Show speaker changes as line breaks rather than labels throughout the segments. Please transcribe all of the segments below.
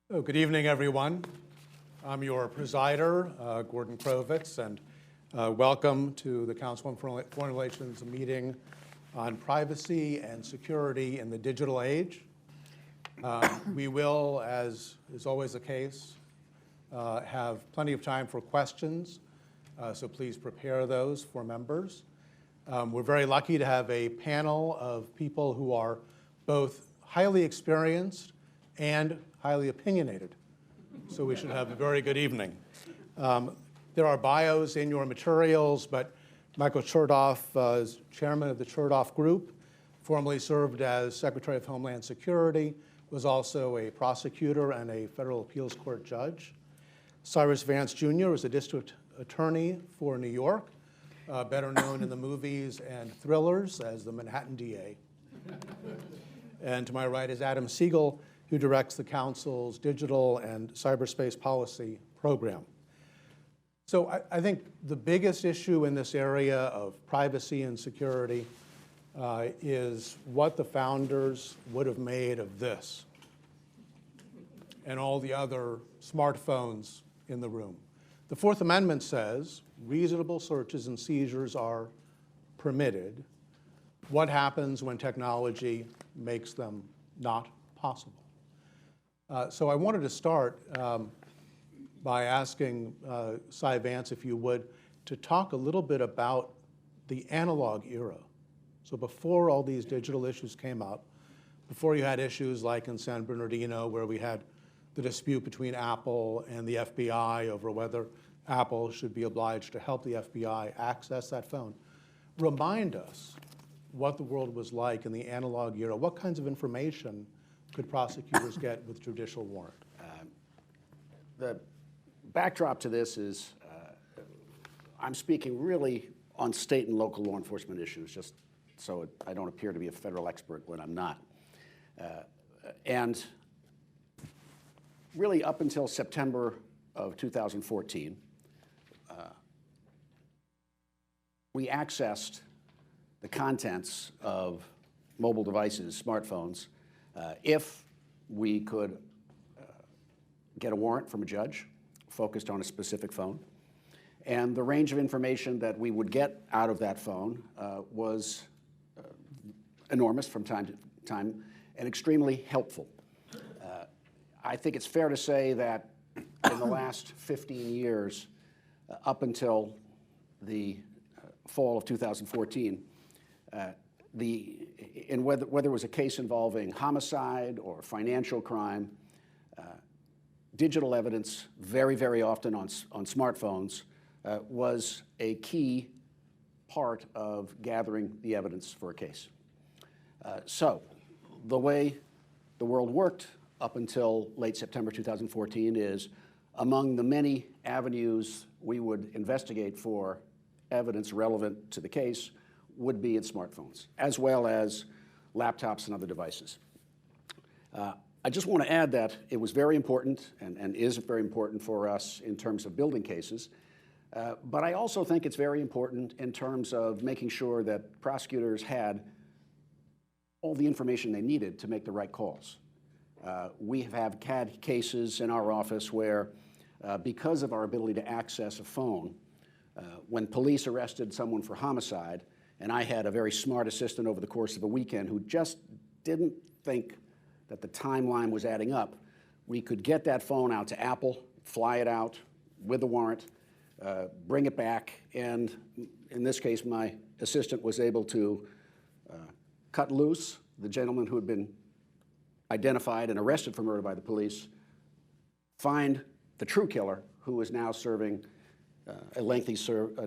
Oh, good evening, everyone. I'm your presider, Gordon Krovitz, and welcome to the Council on Foreign Relations meeting on privacy and security in the digital age. We will, as is always the case, have plenty of time for questions, so please prepare those for members. We're very lucky to have a panel of people who are both highly experienced and highly opinionated. So we should have a very good evening. There are bios in your materials, but Michael Chertoff is chairman of the Chertoff Group, formerly served as Secretary of Homeland Security, was also a prosecutor and a federal appeals court judge. Cyrus Vance Jr. is a district attorney for New York, better known in the movies and thrillers as the Manhattan DA. And to my right is Adam Siegel, who directs the Council's digital and cyberspace policy program. So I think the biggest issue in this area of privacy and security is what the founders would have made of this and all the other smartphones in the room. The Fourth Amendment says reasonable searches and seizures are permitted. What happens when technology makes them not possible? So I wanted to start by asking Cy Vance, if you would, to talk a little bit about the analog era. So before all these digital issues came up, before you had issues like in San Bernardino, where we had the dispute between Apple and the FBI over whether Apple should be obliged to help the FBI access that phone. Remind us what the world was like in the analog era. What kinds of information could prosecutors get with judicial warrant?
The backdrop to this is I'm speaking really on state and local law enforcement issues, just so I don't appear to be a federal expert when I'm not. And really up until September of 2014, we accessed the contents of mobile devices, smartphones, if we could get a warrant from a judge focused on a specific phone. And the range of information that we would get out of that phone was enormous from time to time and extremely helpful. I think it's fair to say that in the last 15 years, up until the fall of 2014, whether it was a case involving homicide or financial crime, digital evidence, very, very often on smartphones, was a key part of gathering the evidence for a case. So the way the world worked up until late September 2014 is among the many avenues we would investigate for evidence relevant to the case would be in smartphones, as well as laptops and other devices. I just want to add that it was very important and is very important for us in terms of building cases, but I also think it's very important in terms of making sure that prosecutors had all the information they needed to make the right calls. We have had cases in our office where, because of our ability to access a phone, when police arrested someone for homicide, and I had a very smart assistant over the course of a weekend who just didn't think that the timeline was adding up, we could get that phone out to Apple, fly it out with a warrant, bring it back, and in this case, my assistant was able to cut loose the gentleman who had been identified and arrested for murder by the police, find the true killer, who is now serving a lengthy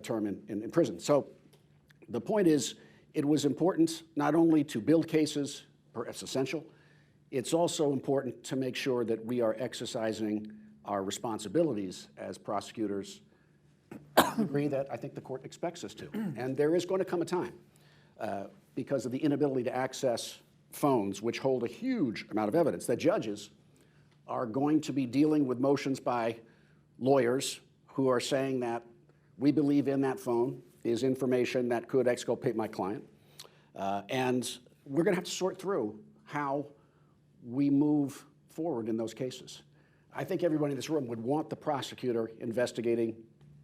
term in prison. So the point is, it was important not only to build cases, perhaps essential, it's also important to make sure that we are exercising our responsibilities as prosecutors to the degree that I think the court expects us to. And there is going to come a time, because of the inability to access phones, which hold a huge amount of evidence, that judges are going to be dealing with motions by lawyers who are saying that we believe in that phone is information that could exculpate my client. And we're going to have to sort through how we move forward in those cases. I think everybody in this room would want the prosecutor investigating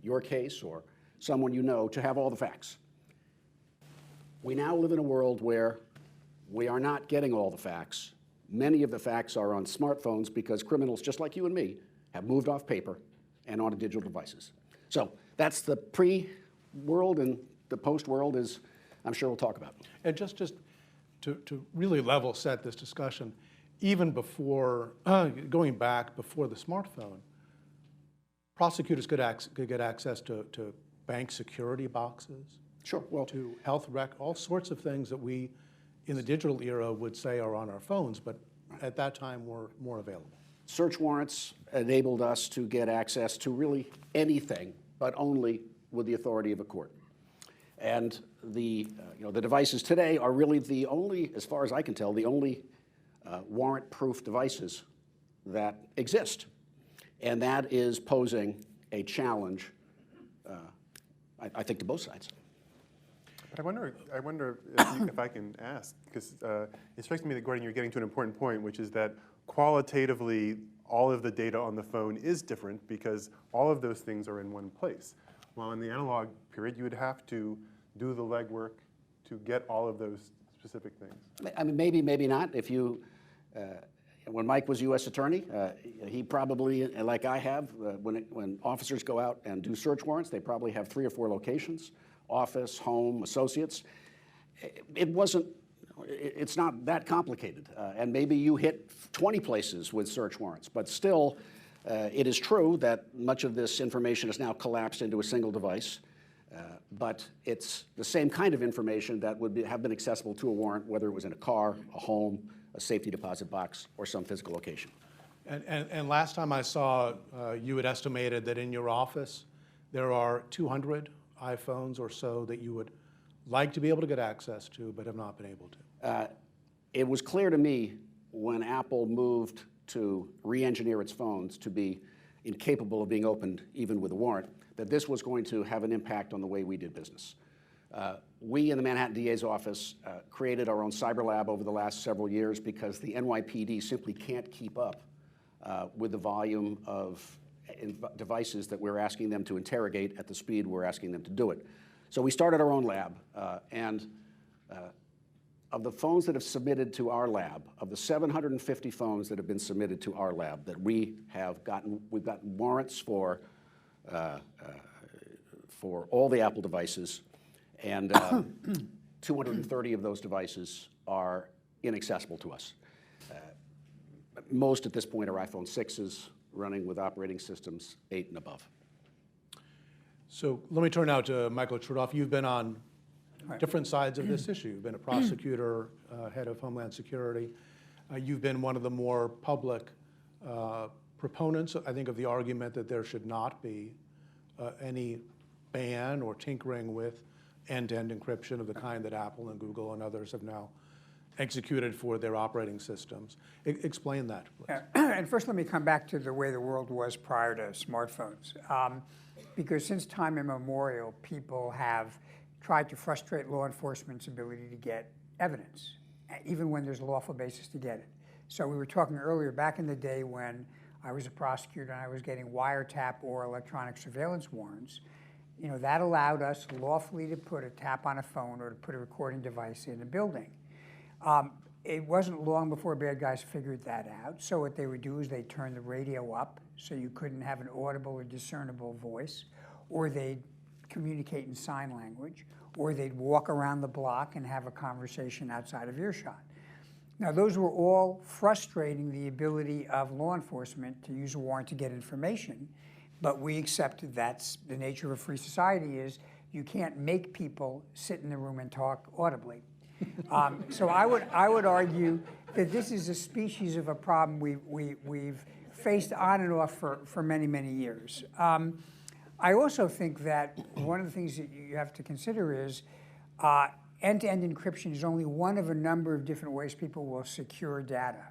your case or someone you know to have all the facts. We now live in a world where we are not getting all the facts. Many of the facts are on smartphones because criminals, just like you and me, have moved off paper and onto digital devices. So that's the pre-world, and the post-world is, I'm sure we'll talk about.
And just to really level set this discussion, even before, going back before the smartphone, prosecutors could get access to bank security boxes,
Sure. Well,
to health all sorts of things that we, in the digital era, would say are on our phones, but at that time were more available.
search warrants enabled us to get access to really anything, but only with the authority of a court. And the devices today are really the only, as far as I can tell, the only warrant-proof devices that exist. And that is posing a challenge, I think, to both sides.
But I wonder if I can ask, because it strikes me that, Gordon, you're getting to an important point, which is that qualitatively, all of the data on the phone is different because all of those things are in one place. While in the analog period, you would have to do the legwork to get all of those specific things.
I mean, maybe not. If you, when Mike was U.S. Attorney, he probably, like I have, when officers go out and do search warrants, they probably have 3 or 4 locations: office, home, associates. It's not that complicated. And maybe you hit 20 places with search warrants, but still, it is true that much of this information is now collapsed into a single device. But it's the same kind of information that would have been accessible to a warrant, whether it was in a car, a home, a safety deposit box, or some physical location.
And last time I saw, you had estimated that in your office, there are 200 iPhones or so that you would like to be able to get access to, but have not been able to.
It was clear to me when Apple moved to re-engineer its phones to be incapable of being opened even with a warrant, that this was going to have an impact on the way we did business. We in the Manhattan DA's office created our own cyber lab over the last several years because the NYPD simply can't keep up with the volume of devices that we're asking them to interrogate at the speed we're asking them to do it. So we started our own lab, and of the phones that have submitted to our lab, of the 750 phones that have been submitted to our lab that we've gotten warrants for all the Apple devices, and 230 of those devices are inaccessible to us. Most at this point are iPhone 6s running with operating systems 8 and above.
So let me turn now to Michael Chertoff. You've been on different sides of this issue. You've been a prosecutor, head of Homeland Security. You've been one of the more public proponents, I think, of the argument that there should not be any ban or tinkering with end-to-end encryption of the kind that Apple and Google and others have now executed for their operating systems. Explain that, please.
And first, let me come back to the way the world was prior to smartphones. Because since time immemorial, people have tried to frustrate law enforcement's ability to get evidence, even when there's a lawful basis to get it. So we were talking earlier, back in the day when I was a prosecutor and I was getting wiretap or electronic surveillance warrants, that allowed us lawfully to put a tap on a phone or to put a recording device in a building. It wasn't long before bad guys figured that out. So what they would do is they'd turn the radio up so you couldn't have an audible or discernible voice, or they'd communicate in sign language, or they'd walk around the block and have a conversation outside of earshot. Now, those were all frustrating the ability of law enforcement to use a warrant to get information, but we accepted that's the nature of a free society is you can't make people sit in the room and talk audibly. So I would argue that this is a species of a problem we've faced on and off for many, many years. I also think that one of the things that you have to consider is end-to-end encryption is only one of a number of different ways people will secure data.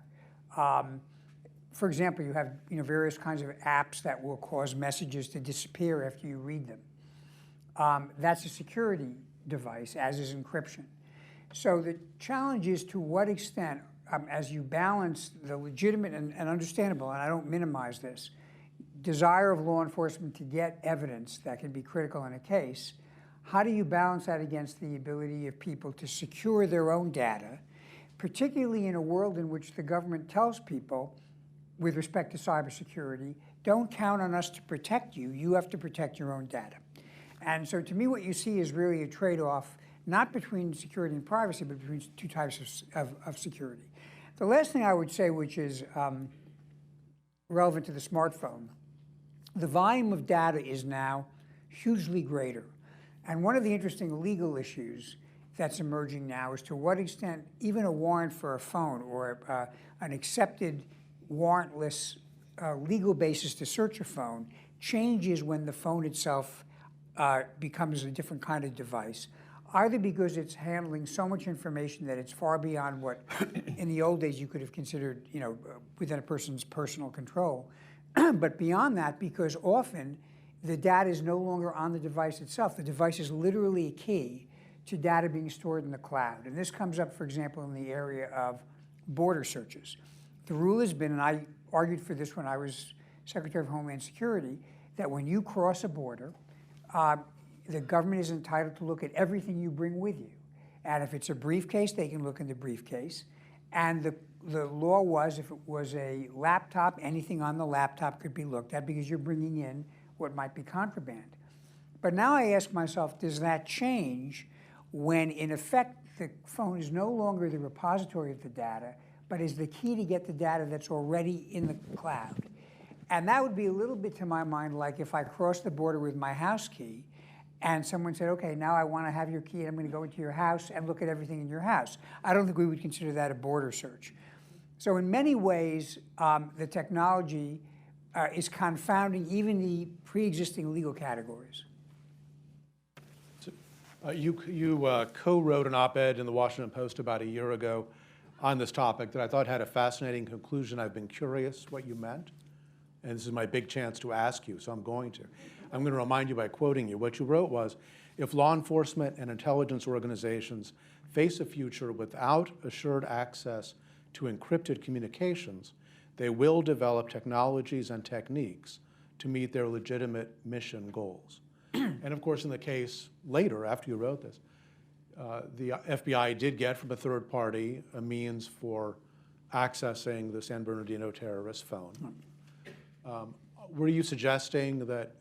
For example, you have various kinds of apps that will cause messages to disappear after you read them. That's a security device, as is encryption. So the challenge is to what extent as you balance the legitimate and understandable, and I don't minimize this, desire of law enforcement to get evidence that can be critical in a case, how do you balance that against the ability of people to secure their own data, particularly in a world in which the government tells people, with respect to cybersecurity, don't count on us to protect you, you have to protect your own data. And so to me, what you see is really a trade-off, not between security and privacy, but between two types of security. The last thing I would say, which is relevant to the smartphone, the volume of data is now hugely greater. And one of the interesting legal issues that's emerging now is to what extent even a warrant for a phone or an accepted warrantless legal basis to search a phone changes when the phone itself becomes a different kind of device, either because it's handling so much information that it's far beyond what in the old days you could have considered, within a person's personal control, but beyond that, because often the data is no longer on the device itself. The device is literally a key to data being stored in the cloud. And this comes up, for example, in the area of border searches. The rule has been, and I argued for this when I was Secretary of Homeland Security, that when you cross a border, the government is entitled to look at everything you bring with you. And if it's a briefcase, they can look in the briefcase. And the law was, if it was a laptop, anything on the laptop could be looked at because you're bringing in what might be contraband. But now I ask myself, does that change when, in effect, the phone is no longer the repository of the data, but is the key to get the data that's already in the cloud? And that would be a little bit, to my mind, like if I crossed the border with my house key and someone said, okay, now I want to have your key and I'm going to go into your house and look at everything in your house. I don't think we would consider that a border search. So in many ways, the technology is confounding even the pre-existing legal categories.
You co-wrote an op-ed in the Washington Post about a year ago on this topic that I thought had a fascinating conclusion. I've been curious what you meant, and this is my big chance to ask you, so I'm going to. I'm going to remind you by quoting you. What you wrote was, if law enforcement and intelligence organizations face a future without assured access to encrypted communications, they will develop technologies and techniques to meet their legitimate mission goals. And of course, in the case later, after you wrote this, the FBI did get from a third party a means for accessing the San Bernardino terrorist phone. Were you suggesting that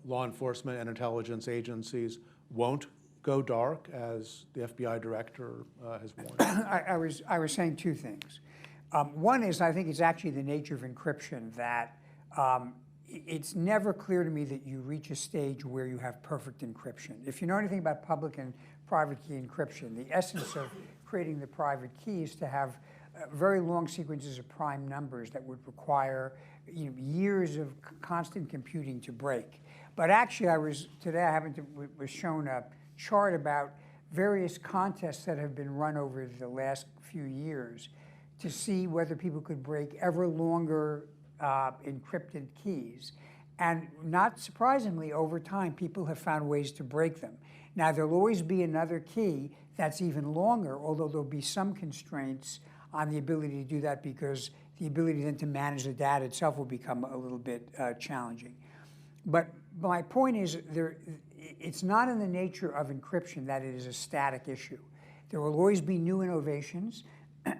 law enforcement and intelligence agencies won't go dark, as the FBI director has warned?
I was saying two things. One is, I think it's actually the nature of encryption that it's never clear to me that you reach a stage where you have perfect encryption. If you know anything about public and private key encryption, the essence of creating the private key is to have very long sequences of prime numbers that would require years of constant computing to break. But actually, today I was shown a chart about various contests that have been run over the last few years to see whether people could break ever longer encrypted keys. And not surprisingly, over time, people have found ways to break them. Now, there'll always be another key that's even longer, although there'll be some constraints on the ability to do that because the ability then to manage the data itself will become a little bit challenging. But my point is, it's not in the nature of encryption that it is a static issue. There will always be new innovations,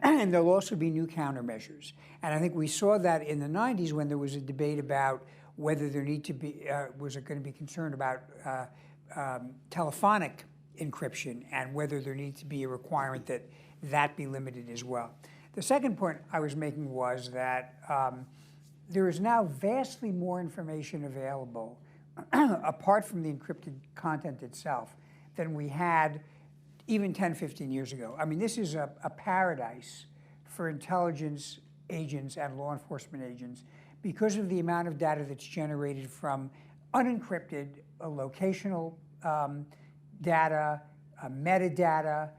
and there'll also be new countermeasures. And I think we saw that in the 90s when there was a debate about whether there need to be, was it going to be concerned about telephonic encryption and whether there needs to be a requirement that that be limited as well. The second point I was making was that there is now vastly more information available apart from the encrypted content itself than we had even 10, 15 years ago. I mean, this is a paradise for intelligence agents and law enforcement agents because of the amount of data that's generated from unencrypted locational data, metadata,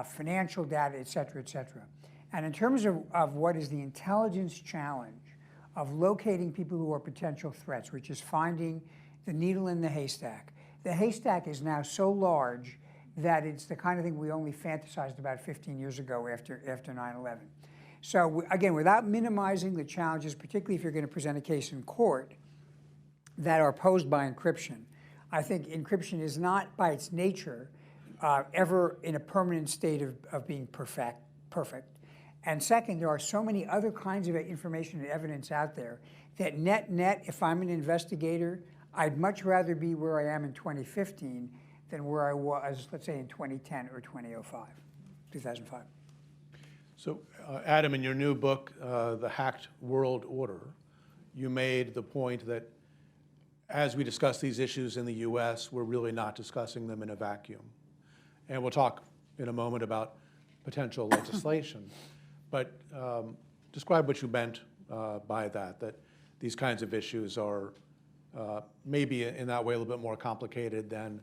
financial data, et cetera, et cetera. And in terms of what is the intelligence challenge of locating people who are potential threats, which is finding the needle in the haystack is now so large that it's the kind of thing we only fantasized about 15 years ago after 9/11. So again, without minimizing the challenges, particularly if you're going to present a case in court, that are posed by encryption, I think encryption is not, by its nature, ever in a permanent state of being perfect. And second, there are so many other kinds of information and evidence out there that net, if I'm an investigator, I'd much rather be where I am in 2015 than where I was, let's say, in 2010 or 2005.
So, Adam, in your new book, The Hacked World Order, you made the point that as we discuss these issues in the US, we're really not discussing them in a vacuum. And we'll talk in a moment about potential legislation. But describe what you meant by that these kinds of issues are maybe in that way a little bit more complicated than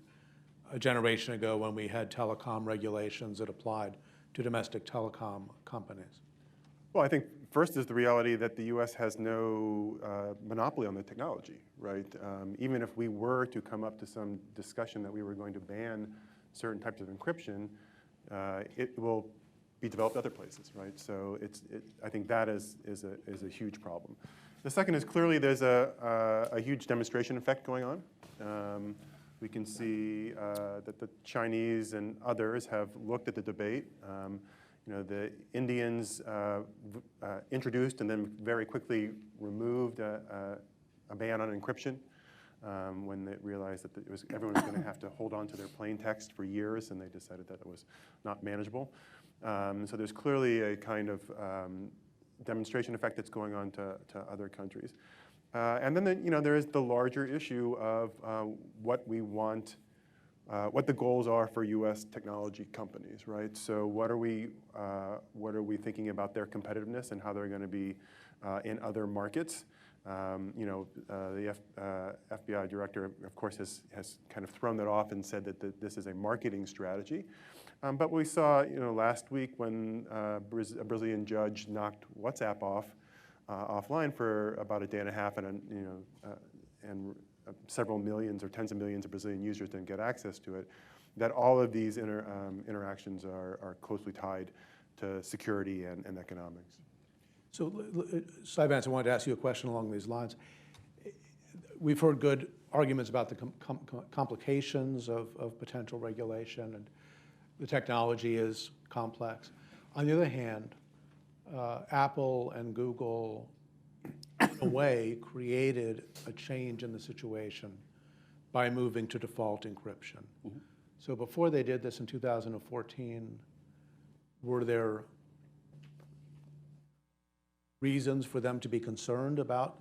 a generation ago when we had telecom regulations that applied to domestic telecom companies.
Well, I think first is the reality that the U.S. has no monopoly on the technology, right? Even if we were to come up to some discussion that we were going to ban certain types of encryption, it will be developed other places, right? So I think that is a huge problem. The second is clearly there's a huge demonstration effect going on. We can see that the Chinese and others have looked at the debate. The Indians introduced and then very quickly removed a ban on encryption when they realized that everyone was going to have to hold on to their plain text for years, and they decided that it was not manageable. So there's clearly a kind of demonstration effect that's going on to other countries. And then there is the larger issue of what we want, what the goals are for U.S. technology companies, right? So what are we thinking about their competitiveness and how they're going to be in other markets? The FBI director, of course, has kind of thrown that off and said that this is a marketing strategy. But we saw, last week when a Brazilian judge knocked WhatsApp offline for about a day and a half, and several millions or tens of millions of Brazilian users didn't get access to it, that all of these interactions are closely tied to security and economics.
So, Cy Vance, I wanted to ask you a question along these lines. We've heard good arguments about the complications of potential regulation, and the technology is complex. On the other hand, Apple and Google, in a way, created a change in the situation by moving to default encryption. Mm-hmm. So before they did this in 2014, were there reasons for them to be concerned about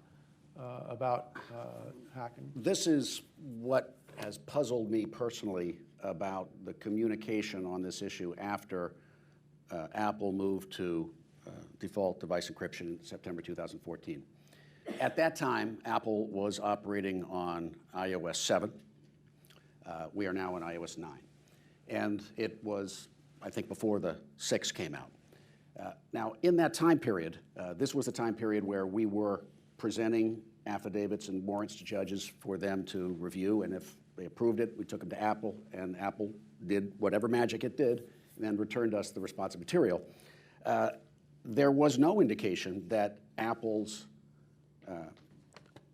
hacking?
This is what has puzzled me personally about the communication on this issue after Apple moved to default device encryption in September 2014. At that time, Apple was operating on iOS 7. We are now on iOS 9. And it was, I think, before the 6 came out. Now, in that time period, this was the time period where we were presenting affidavits and warrants to judges for them to review, and if they approved it, we took them to Apple, and Apple did whatever magic it did, and then returned us the responsive material. There was no indication that Apple's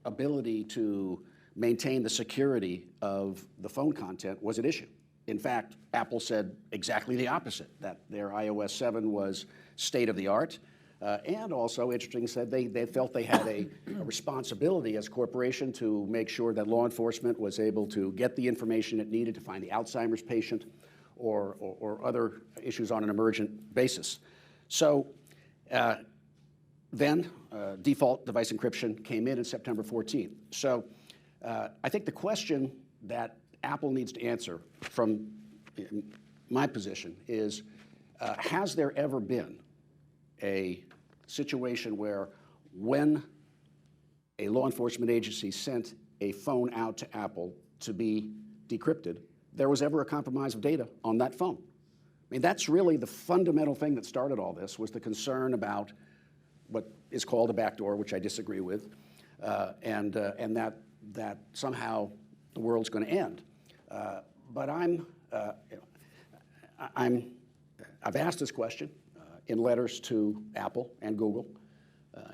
ability to maintain the security of the phone content was at issue. In fact, Apple said exactly the opposite, that their iOS 7 was state-of-the-art, and also, interesting, said they felt they had a responsibility as a corporation to make sure that law enforcement was able to get the information it needed to find the Alzheimer's patient or other issues on an emergent basis. So then default device encryption came in September 14th. So I think the question that Apple needs to answer from my position is, has there ever been a situation where when a law enforcement agency sent a phone out to Apple to be decrypted, there was ever a compromise of data on that phone? I mean, that's really the fundamental thing that started all this, was the concern about what is called a backdoor, which I disagree with, and that somehow the world's going to end. But I've asked this question in letters to Apple and Google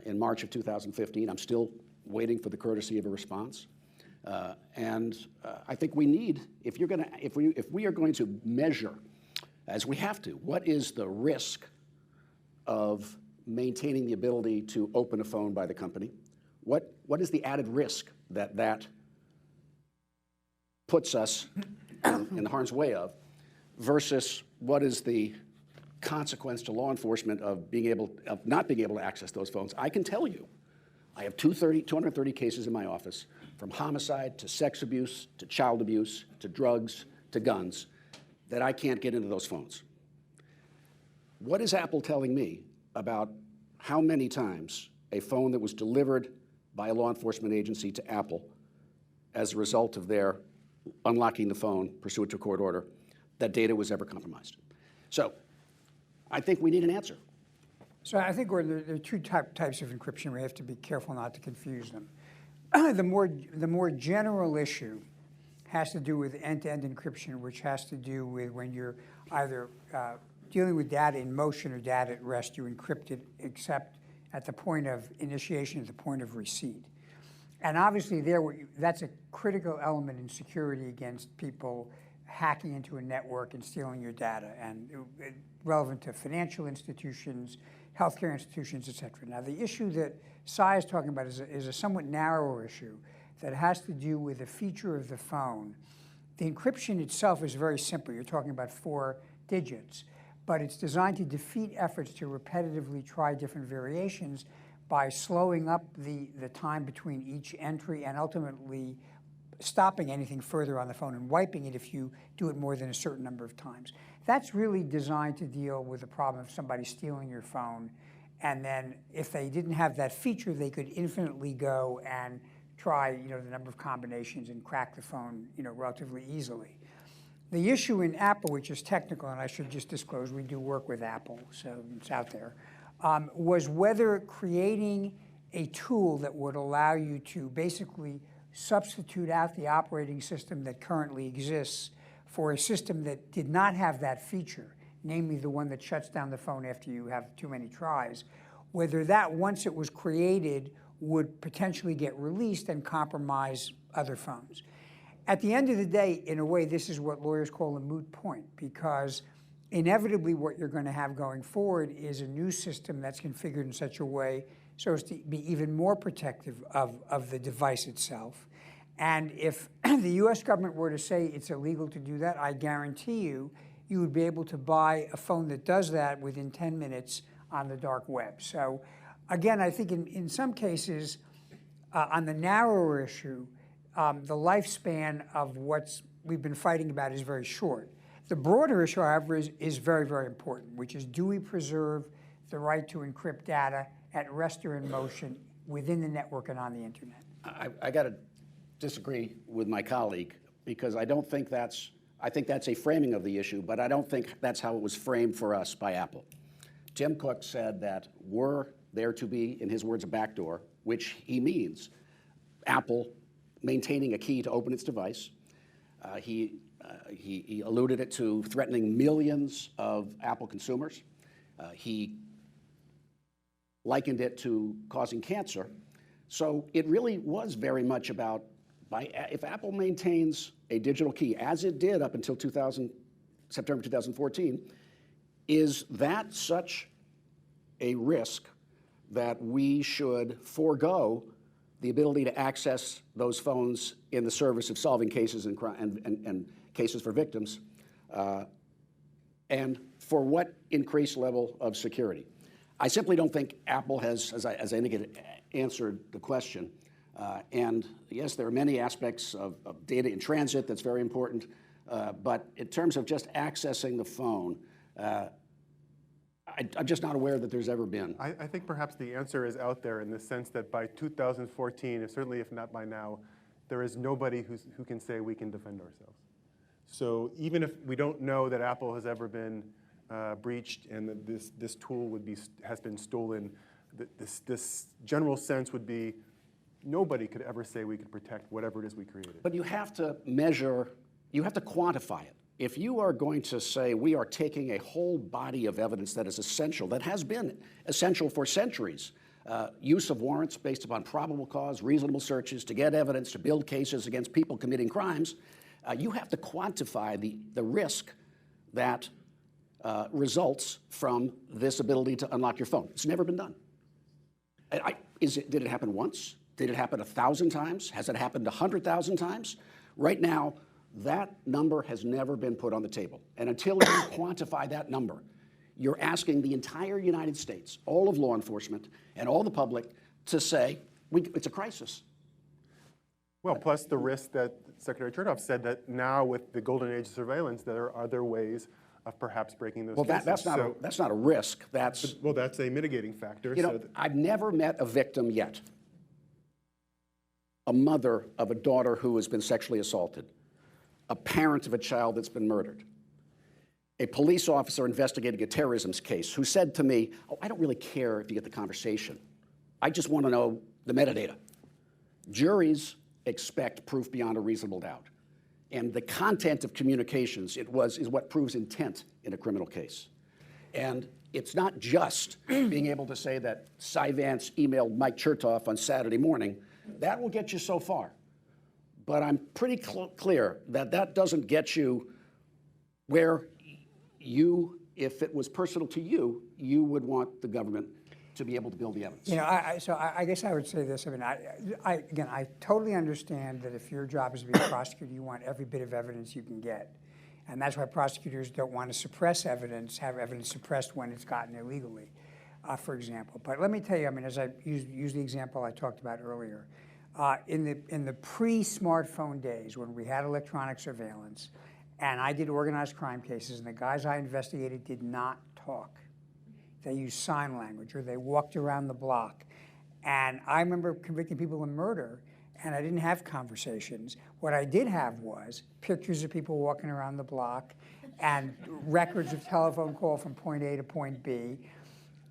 in March of 2015. I'm still waiting for the courtesy of a response. I think we need, if we are going to measure, as we have to, what is the risk of maintaining the ability to open a phone by the company? What is the added risk that puts us in harm's way of, versus what is the consequence to law enforcement of not being able to access those phones? I can tell you, I have 230 cases in my office, from homicide to sex abuse to child abuse to drugs to guns, that I can't get into those phones. What is Apple telling me about how many times a phone that was delivered by a law enforcement agency to Apple as a result of their unlocking the phone pursuant to a court order, that data was ever compromised? So I think we need an answer.
So I think there are two types of encryption. We have to be careful not to confuse them. The more general issue has to do with end-to-end encryption, which has to do with when you're either dealing with data in motion or data at rest, you encrypt it except at the point of initiation, at the point of receipt. And obviously that's a critical element in security against people hacking into a network and stealing your data, and relevant to financial institutions, healthcare institutions, et cetera. Now, the issue that Sy is talking about is a somewhat narrower issue that has to do with a feature of the phone. The encryption itself is very simple. You're talking about 4 digits, but it's designed to defeat efforts to repetitively try different variations by slowing up the time between each entry and ultimately stopping anything further on the phone and wiping it if you do it more than a certain number of times. That's really designed to deal with the problem of somebody stealing your phone, and then if they didn't have that feature, they could infinitely go and try the number of combinations and crack the phone relatively easily. The issue in Apple, which is technical, and I should just disclose we do work with Apple, so it's out there, was whether creating a tool that would allow you to basically substitute out the operating system that currently exists for a system that did not have that feature, namely the one that shuts down the phone after you have too many tries, whether that, once it was created, would potentially get released and compromise other phones. At the end of the day, in a way, this is what lawyers call a moot point, because inevitably what you're going to have going forward is a new system that's configured in such a way so as to be even more protective of the device itself. And if the US government were to say it's illegal to do that, I guarantee you would be able to buy a phone that does that within 10 minutes on the dark web. So again, I think in some cases, on the narrower issue, the lifespan of what we've been fighting about is very short. The broader issue, however, is very, very important, which is, do we preserve the right to encrypt data at rest or in motion within the network and on the internet?
I got to disagree with my colleague, because I think that's a framing of the issue, but I don't think that's how it was framed for us by Apple. Tim Cook said that were there to be, in his words, a backdoor, which he means Apple maintaining a key to open its device. He alluded it to threatening millions of Apple consumers. He likened it to causing cancer. So it really was very much about, if Apple maintains a digital key, as it did up until September 2014, is that such a risk that we should forego the ability to access those phones in the service of solving cases and cases for victims, and for what increased level of security? I simply don't think Apple has, as I indicated, answered the question. And yes, there are many aspects of data in transit that's very important, but in terms of just accessing the phone, I'm just not aware that there's ever been.
I think perhaps the answer is out there in the sense that by 2014, and certainly if not by now, there is nobody who can say we can defend ourselves. So even if we don't know that Apple has ever been breached and that this tool has been stolen, this general sense would be nobody could ever say we could protect whatever it is we created.
But you have to measure, you have to quantify it. if you are going to say we are taking a whole body of evidence that is essential, that has been essential for centuries, use of warrants based upon probable cause, reasonable searches to get evidence, to build cases against people committing crimes, you have to quantify the risk that results from this ability to unlock your phone. It's never been done. Did it happen once? Did it happen 1,000 times? Has it happened 100,000 times? Right now, that number has never been put on the table. And until you quantify that number, you're asking the entire United States, all of law enforcement, and all the public to say, it's a crisis.
Well, plus the risk that Secretary Chertoff said that now with the golden age of surveillance, there are other ways of perhaps breaking those cases.
That's not a risk. That's
a mitigating factor.
I've never met a victim yet, a mother of a daughter who has been sexually assaulted, a parent of a child that's been murdered, a police officer investigating a terrorism case who said to me, "Oh, I don't really care if you get the conversation. I just want to know the metadata." Juries expect proof beyond a reasonable doubt. And the content of communications is what proves intent in a criminal case. And it's not just being able to say that Cy Vance emailed Mike Chertoff on Saturday morning. That will get you so far. But I'm pretty clear that that doesn't get you where you, if it was personal to you, you would want the government to be able to build the evidence.
You know, I guess I would say this. I mean, again, I totally understand that if your job is to be a prosecutor, you want every bit of evidence you can get. And that's why prosecutors don't want to suppress evidence, have evidence suppressed when it's gotten illegally, for example. But let me tell you, I mean, as I use the example I talked about earlier, in the pre-smartphone days when we had electronic surveillance, and I did organized crime cases, and the guys I investigated did not talk. They used sign language, or they walked around the block. And I remember convicting people of murder, and I didn't have conversations. What I did have was pictures of people walking around the block and records of telephone call from point A to point B.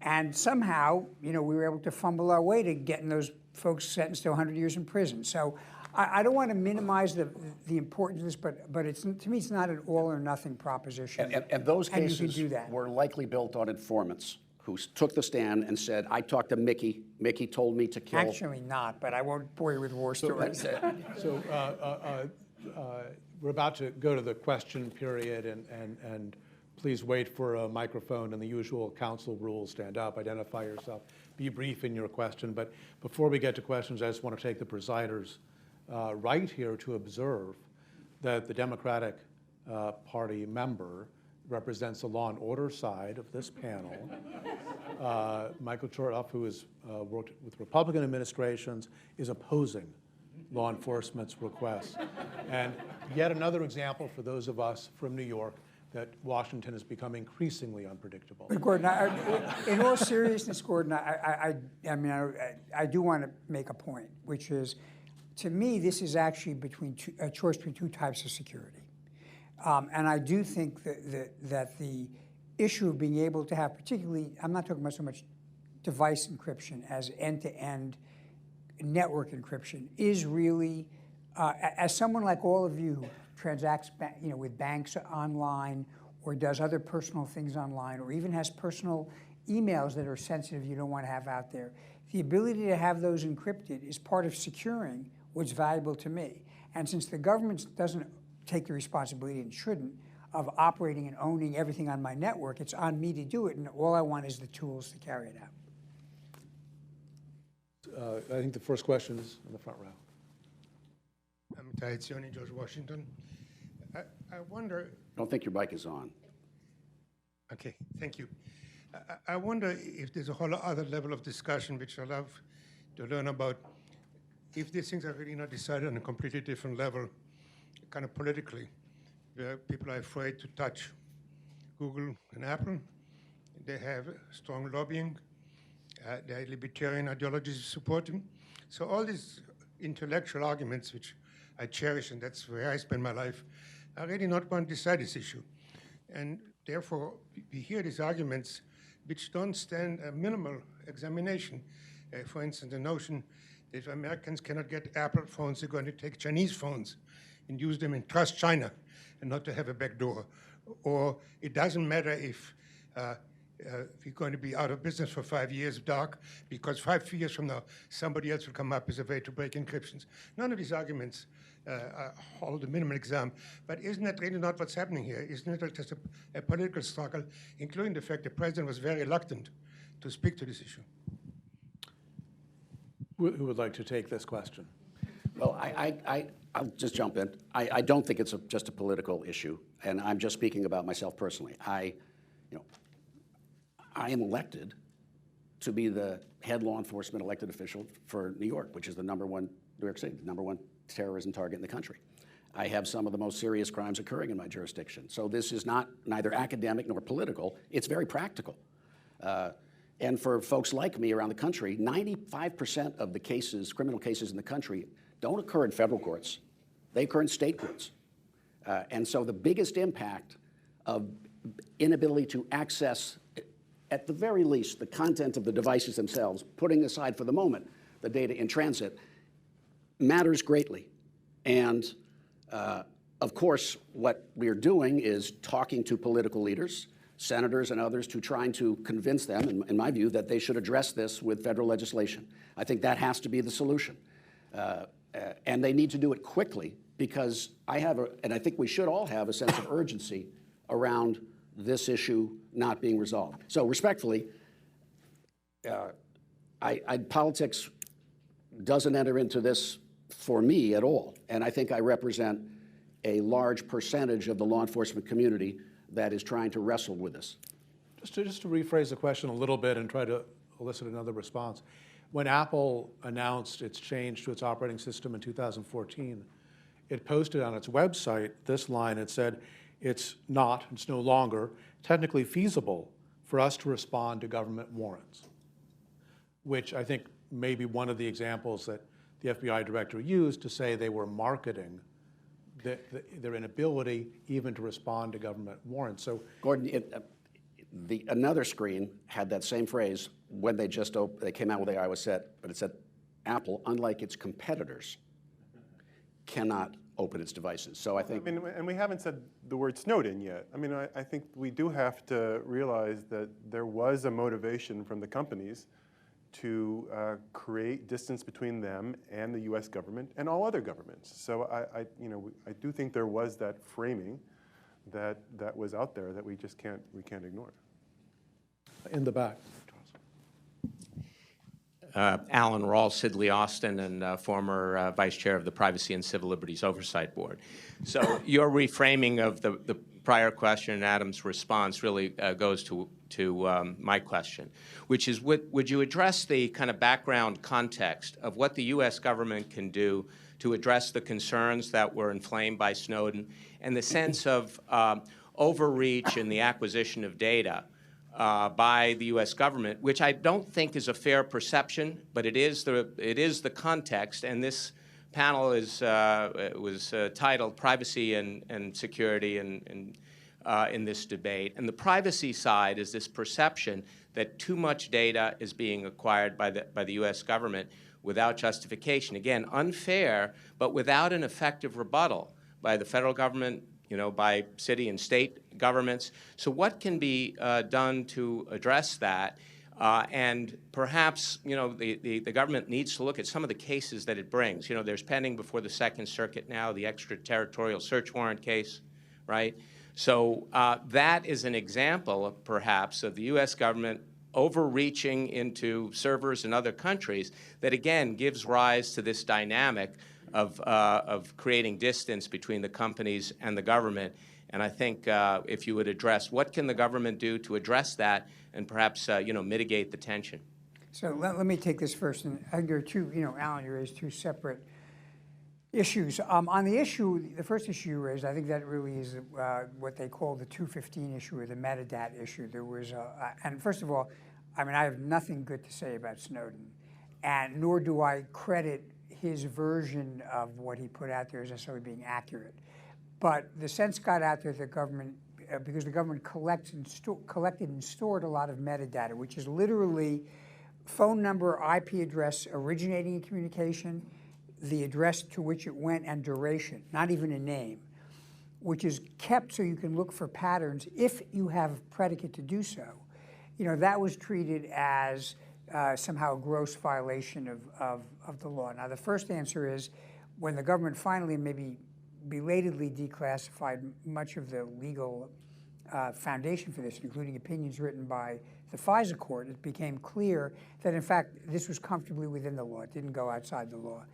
And somehow, you know, we were able to fumble our way to getting those folks sentenced to 100 years in prison. So I don't want to minimize the importance of this, but it's, to me, it's not an all or nothing proposition.
And those
And you
cases
can do that.
were likely built on informants who took the stand and said, I talked to Mickey. Mickey told me to kill.
Actually not, but I won't bore you with war stories.
We're about to go to the question period, and please wait for a microphone and the usual council rules. Stand up, identify yourself, be brief in your question. But before we get to questions, I just want to take the presider's right here to observe that the Democratic Party member represents the law and order side of this panel. Michael Chertoff, who has worked with Republican administrations, is opposing law enforcement's requests. And yet another example for those of us from New York that Washington has become increasingly unpredictable.
But Gordon, in all seriousness, Gordon, I do want to make a point, which is, to me, this is actually a choice between two types of security. And I do think that the issue of being able to have, particularly, I'm not talking about so much device encryption as end-to-end network encryption, is really, as someone like all of you who transacts with banks online or does other personal things online or even has personal emails that are sensitive you don't want to have out there, the ability to have those encrypted is part of securing what's valuable to me. And since the government doesn't take the responsibility and shouldn't of operating and owning everything on my network, it's on me to do it, and all I want is the tools to carry it out.
I think the first question is in the front row.
I'm Taizioni, George Washington. I wonder.
I don't think your mic is on.
Okay, thank you. I wonder if there's a whole other level of discussion which I love to learn about, if these things are really not decided on a completely different level, kind of politically, where people are afraid to touch Google and Apple. They have strong lobbying. There are libertarian ideologies supporting. So all these intellectual arguments, which I cherish, and that's where I spend my life, are really not going to decide this issue. And therefore, we hear these arguments which don't stand a minimal examination. For instance, the notion that if Americans cannot get Apple phones, they're going to take Chinese phones and use them and trust China. and not to have a back door. Or it doesn't matter if you're going to be out of business for 5 years, dark, because 5 years from now, somebody else will come up with a way to break encryptions. None of these arguments hold the minimum exam. But isn't that really not what's happening here? Isn't it just a political struggle, including the fact the president was very reluctant to speak to this issue?
Who would like to take this question?
Well, I'll just jump in. I don't think it's just a political issue, and I'm just speaking about myself personally. I am elected to be the head law enforcement elected official for New York, which is New York City, the #1 terrorism target in the country. I have some of the most serious crimes occurring in my jurisdiction. So this is neither academic nor political. It's very practical. And for folks like me around the country, 95% of the cases, criminal cases in the country, don't occur in federal courts. They occur in state courts. And so the biggest impact of inability to access, at the very least, the content of the devices themselves, putting aside for the moment the data in transit, matters greatly. And of course, what we're doing is talking to political leaders, senators and others, to trying to convince them, in my view, that they should address this with federal legislation. I think that has to be the solution. And they need to do it quickly, because and I think we should all have a sense of urgency around this issue not being resolved. So respectfully, politics doesn't enter into this for me at all. And I think I represent a large percentage of the law enforcement community that is trying to wrestle with this.
Just to rephrase the question a little bit and try to elicit another response. When Apple announced its change to its operating system in 2014, it posted on its website this line. It said, it's no longer technically feasible for us to respond to government warrants, which I think may be one of the examples that the FBI director used to say they were marketing their inability even to respond to government warrants. So,
Gordon, another screen had that same phrase when they came out with the iOS set, but it said, Apple, unlike its competitors, cannot open its devices. So I think...
and we haven't said the word Snowden yet. I mean, I think we do have to realize that there was a motivation from the companies to create distance between them and the U.S. government and all other governments. So I do think there was that framing that was out there that we can't ignore.
in the back.
Alan Rawls, Sidley Austin, and former Vice Chair of the Privacy and Civil Liberties Oversight Board. So your reframing of the prior question and Adam's response really goes to my question, which is, would you address the kind of background context of what the U.S. government can do to address the concerns that were inflamed by Snowden and the sense of overreach in the acquisition of data by the U.S. government, which I don't think is a fair perception, but it is the context. And this panel was titled "Privacy and Security" in this debate. And the privacy side is this perception that too much data is being acquired by the U.S. government without justification. Again, unfair, but without an effective rebuttal by the federal government, by city and state governments. So what can be done to address that? And perhaps, the government needs to look at some of the cases that it brings. There's pending before the Second Circuit now the extraterritorial search warrant case, right? So that is an example, perhaps, of the U.S. government overreaching into servers in other countries that, again, gives rise to this dynamic of creating distance between the companies and the government. And I think if you would address what can the government do to address that and perhaps mitigate the tension.
So let me take this first. And I think there are two, Alan, you raised two separate issues. On the issue, the first issue you raised, I think that really is what they call the 215 issue or the metadata issue. There was, and first of all, I have nothing good to say about Snowden, and nor do I credit his version of what he put out there as necessarily being accurate. But the sense got out there that the government, because the government collected and stored a lot of metadata, which is literally phone number, IP address originating in communication, the address to which it went, and duration, not even a name. which is kept so you can look for patterns if you have predicate to do so, that was treated as somehow a gross violation of the law. Now, the first answer is when the government finally, maybe belatedly, declassified much of the legal foundation for this, including opinions written by the FISA court, it became clear that, in fact, this was comfortably within the law. It didn't go outside the law.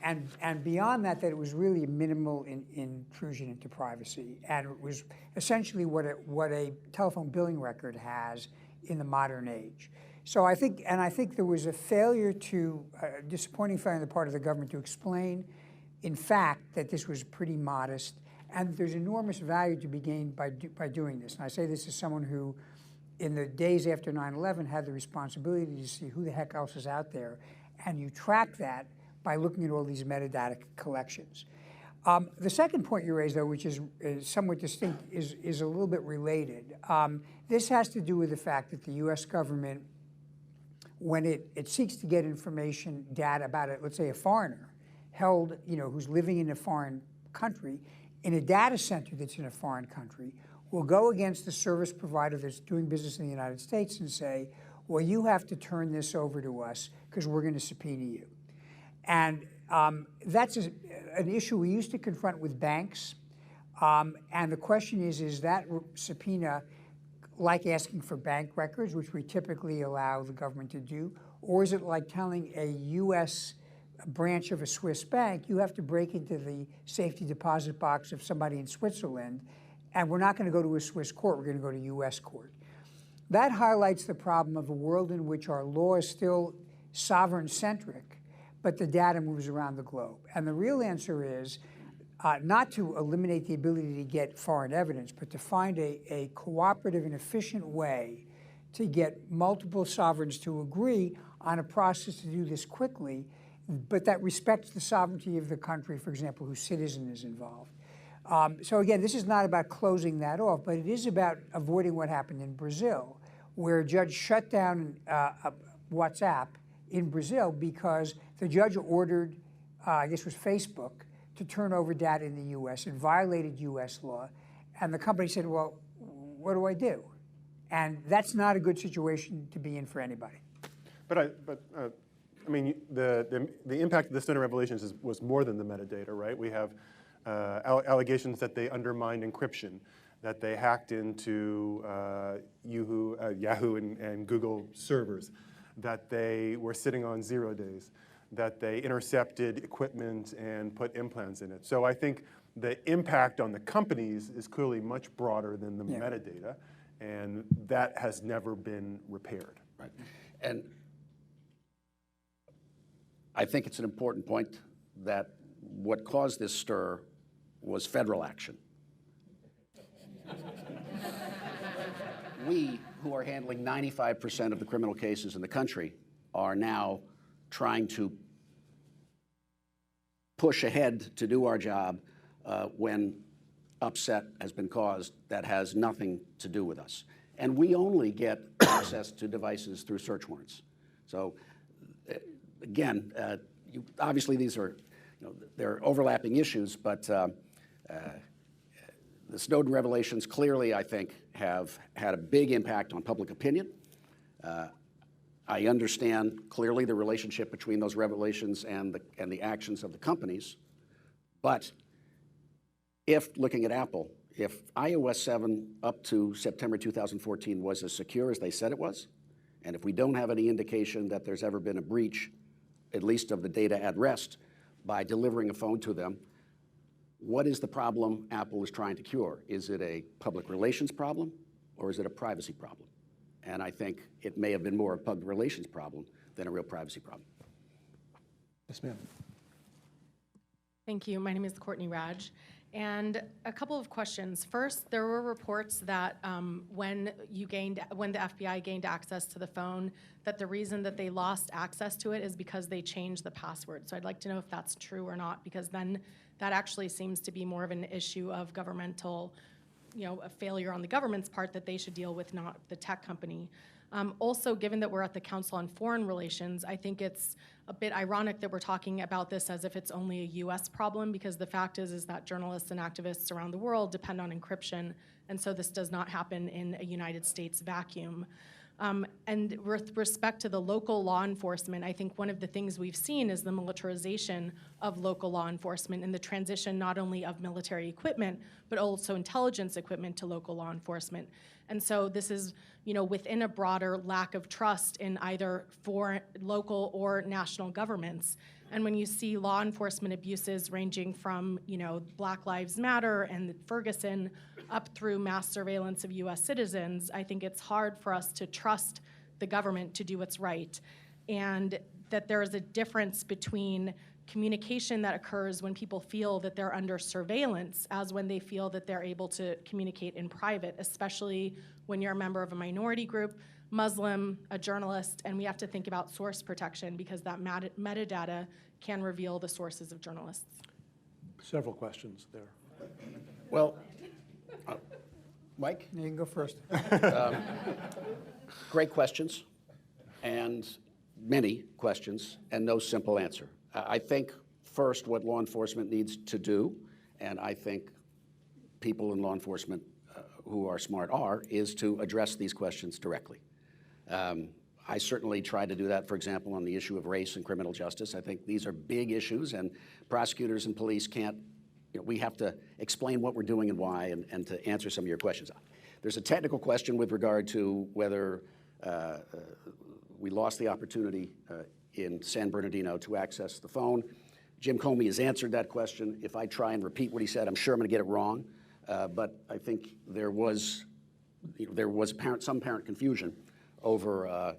And beyond that, that it was really a minimal intrusion into privacy. And it was essentially what a telephone billing record has in the modern age. So I think there was a failure disappointing failure on the part of the government to explain, in fact, that this was pretty modest, and there's enormous value to be gained by doing this. And I say this as someone who, in the days after 9/11, had the responsibility to see who the heck else is out there, and you track that by looking at all these metadata collections. The second point you raised, though, which is somewhat distinct, is a little bit related. This has to do with the fact that the U.S. government, when it seeks to get information, data about it, let's say a foreigner held, who's living in a foreign country, in a data center that's in a foreign country, will go against the service provider that's doing business in the United States and say, well, you have to turn this over to us because we're going to subpoena you. And that's an issue we used to confront with banks. And the question is that subpoena like asking for bank records, which we typically allow the government to do, or is it like telling a U.S. branch of a Swiss bank, you have to break into the safety deposit box of somebody in Switzerland, and we're not going to go to a Swiss court, we're going to go to U.S. court. That highlights the problem of a world in which our law is still sovereign-centric, but the data moves around the globe. And the real answer is not to eliminate the ability to get foreign evidence, but to find a cooperative and efficient way to get multiple sovereigns to agree on a process to do this quickly, but that respects the sovereignty of the country, for example, whose citizen is involved. So again, this is not about closing that off, but it is about avoiding what happened in Brazil, where a judge shut down WhatsApp in Brazil because the judge ordered, I guess it was Facebook, to turn over data in the U.S. and violated U.S. law. And the company said, well, what do I do? And that's not a good situation to be in for anybody.
But I mean, the impact of the Snowden revelations was more than the metadata, right? We have allegations that they undermined encryption, that they hacked into Yahoo and Google servers, that they were sitting on 0 days, that they intercepted equipment and put implants in it. So I think the impact on the companies is clearly much broader than the metadata, and that has never been repaired.
Right. And I think it's an important point that what caused this stir was federal action. We, who are handling 95% of the criminal cases in the country, are now trying to push ahead to do our job when upset has been caused that has nothing to do with us. And we only get access to devices through search warrants. So again, obviously these are, they're overlapping issues, but the Snowden revelations clearly, I think, have had a big impact on public opinion. I understand clearly the relationship between those revelations and the actions of the companies. But if, looking at Apple, if iOS 7 up to September 2014 was as secure as they said it was, and if we don't have any indication that there's ever been a breach, at least of the data at rest, by delivering a phone to them, what is the problem Apple is trying to cure? Is it a public relations problem, or is it a privacy problem? And I think it may have been more a public relations problem than a real privacy problem.
Yes, ma'am.
Thank you. My name is Courtney Raj. And a couple of questions. First, there were reports that when the FBI gained access to the phone, that the reason that they lost access to it is because they changed the password. So I'd like to know if that's true or not, because then that actually seems to be more of an issue of governmental, a failure on the government's part that they should deal with, not the tech company. Also, given that we're at the Council on Foreign Relations, I think it's a bit ironic that we're talking about this as if it's only a U.S. problem, because the fact is that journalists and activists around the world depend on encryption, and so this does not happen in a United States vacuum. And with respect to the local law enforcement, I think one of the things we've seen is the militarization of local law enforcement and the transition not only of military equipment, but also intelligence equipment to local law enforcement. And so this is, within a broader lack of trust in either foreign, local or national governments. And when you see law enforcement abuses ranging from, Black Lives Matter and Ferguson up through mass surveillance of U.S. citizens, I think it's hard for us to trust the government to do what's right. And that there is a difference between communication that occurs when people feel that they're under surveillance as when they feel that they're able to communicate in private, especially when you're a member of a minority group, Muslim, a journalist, and we have to think about source protection because that metadata can reveal the sources of journalists.
Several questions there.
Well, Mike?
You can go first.
Great questions, and many questions, and no simple answer. I think first what law enforcement needs to do, and I think people in law enforcement who are smart is to address these questions directly. I certainly try to do that, for example, on the issue of race and criminal justice. I think these are big issues, and prosecutors and police can't, we have to explain what we're doing and why, and to answer some of your questions. There's a technical question with regard to whether we lost the opportunity in San Bernardino to access the phone. Jim Comey has answered that question. If I try and repeat what he said, I'm sure I'm going to get it wrong. But I think there was some apparent confusion over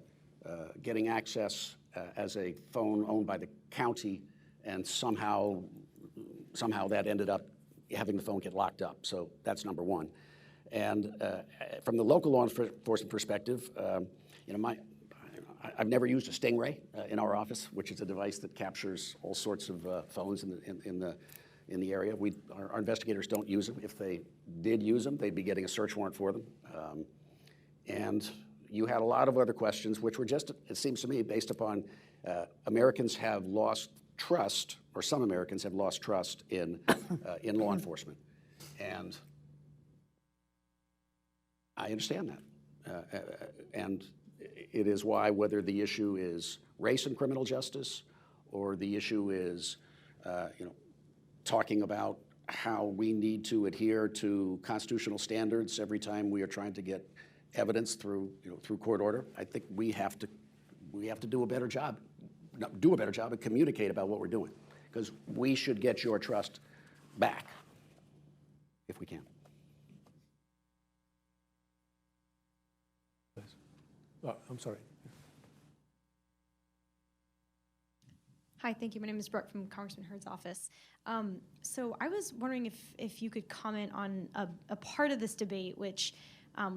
getting access as a phone owned by the county, and somehow that ended up having the phone get locked up. So that's number one. And from the local law enforcement perspective, I've never used a Stingray in our office, which is a device that captures all sorts of phones in the area. Our investigators don't use them. If they did use them, they'd be getting a search warrant for them. And you had a lot of other questions, which were just, it seems to me, based upon Americans have lost trust, or some Americans have lost trust in law enforcement. And I understand that. And it is why, whether the issue is race and criminal justice, or the issue is, talking about how we need to adhere to constitutional standards every time we are trying to get evidence through court order, I think we have to do a better job, and communicate about what we're doing, because we should get your trust back if we can.
I'm sorry.
Hi, thank you. My name is Brooke from Congressman Hurd's office. So I was wondering if you could comment on a part of this debate which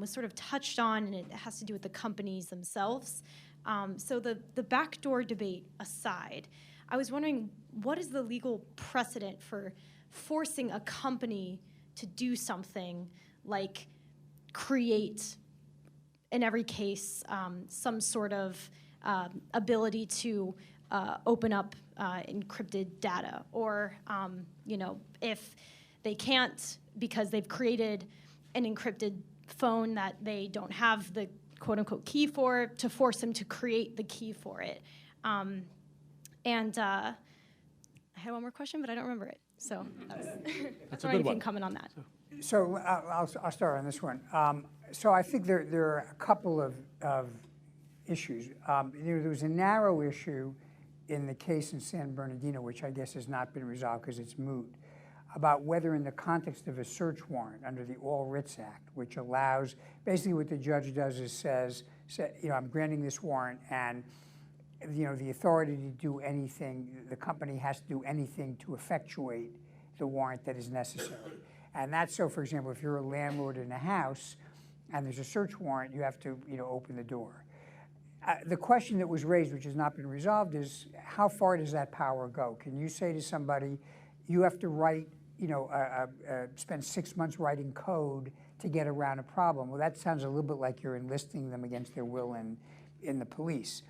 was sort of touched on, and it has to do with the companies themselves. So the backdoor debate aside, I was wondering, what is the legal precedent for forcing a company to do something like create, in every case, some sort of ability to open up encrypted data, or if they can't because they've created an encrypted phone that they don't have the quote-unquote key for, to force them to create the key for it. And I had one more question, but I don't remember it. So that's
a
wondering
good
if you
one.
can comment on that.
So I'll start on this one. So I think there are a couple of issues. There was a narrow issue in the case in San Bernardino, which I guess has not been resolved because it's moot, about whether in the context of a search warrant under the All Writs Act, which allows, basically what the judge does is says, I'm granting this warrant, and the authority to do anything, the company has to do anything to effectuate the warrant that is necessary. And that's so, for example, if you're a landlord in a house and there's a search warrant, you have to open the door. The question that was raised, which has not been resolved, is how far does that power go? Can you say to somebody, you have to write spend 6 months writing code to get around a problem. Well, that sounds a little bit like you're enlisting them against their will in the police.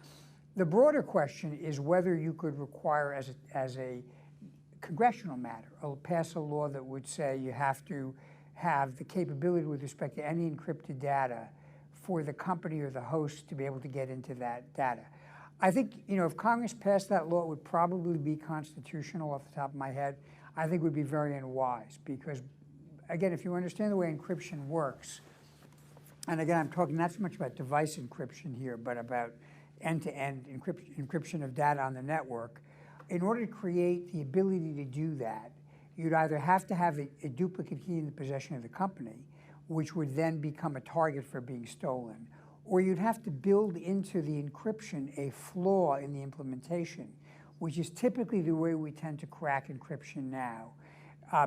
The broader question is whether you could require as a congressional matter, pass a law that would say you have to have the capability with respect to any encrypted data for the company or the host to be able to get into that data. I think, if Congress passed that law, it would probably be constitutional off the top of my head. I think it would be very unwise because, again, if you understand the way encryption works, and again, I'm talking not so much about device encryption here, but about end-to-end encryption of data on the network. In order to create the ability to do that, you'd either have to have a duplicate key in the possession of the company, which would then become a target for being stolen, or you'd have to build into the encryption a flaw in the implementation, which is typically the way we tend to crack encryption now.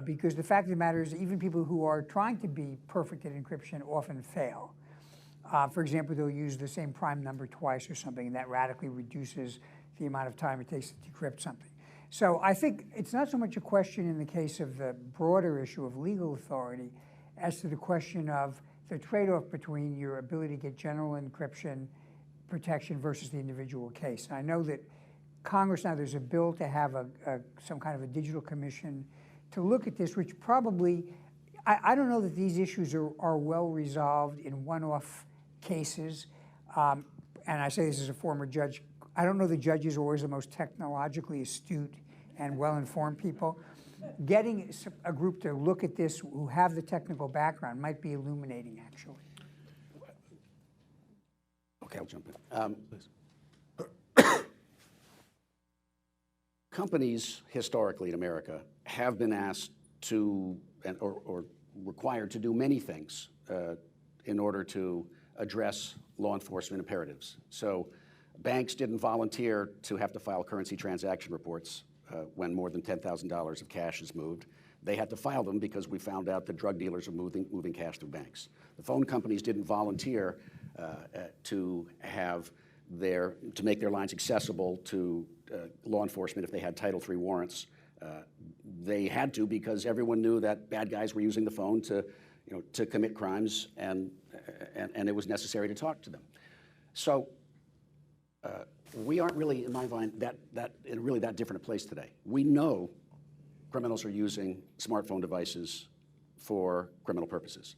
Because the fact of the matter is, even people who are trying to be perfect at encryption often fail. For example, they'll use the same prime number twice or something, and that radically reduces the amount of time it takes to decrypt something. So I think it's not so much a question in the case of the broader issue of legal authority as to the question of the trade-off between your ability to get general encryption protection versus the individual case. And I know that Congress now, there's a bill to have some kind of a digital commission to look at this, which probably, I don't know that these issues are well resolved in one-off cases. And I say this as a former judge. I don't know the judges are always the most technologically astute and well-informed people. Getting a group to look at this who have the technical background might be illuminating, actually.
Okay, I'll jump in. Companies historically in America have been asked to, or required to do many things in order to address law enforcement imperatives. So banks didn't volunteer to have to file currency transaction reports when more than $10,000 of cash is moved. They had to file them because we found out that drug dealers are moving cash through banks. The phone companies didn't volunteer to make their lines accessible to law enforcement if they had Title III warrants. They had to because everyone knew that bad guys were using the phone to commit crimes, and it was necessary to talk to them. So we aren't really, in my mind, in really that different a place today. We know criminals are using smartphone devices for criminal purposes.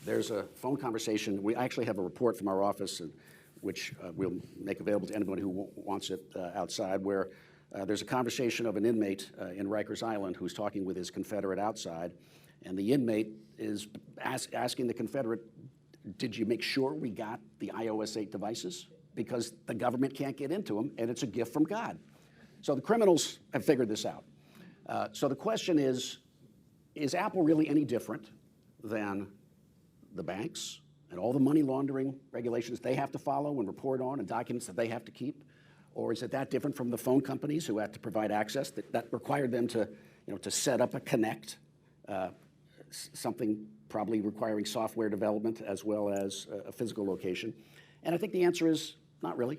There's a phone conversation. We actually have a report from our office, which we'll make available to anyone who wants it outside, where there's a conversation of an inmate in Rikers Island who's talking with his Confederate outside, and the inmate is asking the Confederate, did you make sure we got the iOS 8 devices? Because the government can't get into them, and it's a gift from God. So the criminals have figured this out. So the question is Apple really any different than the banks and all the money laundering regulations they have to follow and report on and documents that they have to keep? Or is it that different from the phone companies who have to provide access that required them to set up a Connect, something probably requiring software development as well as a physical location? And I think the answer is not really.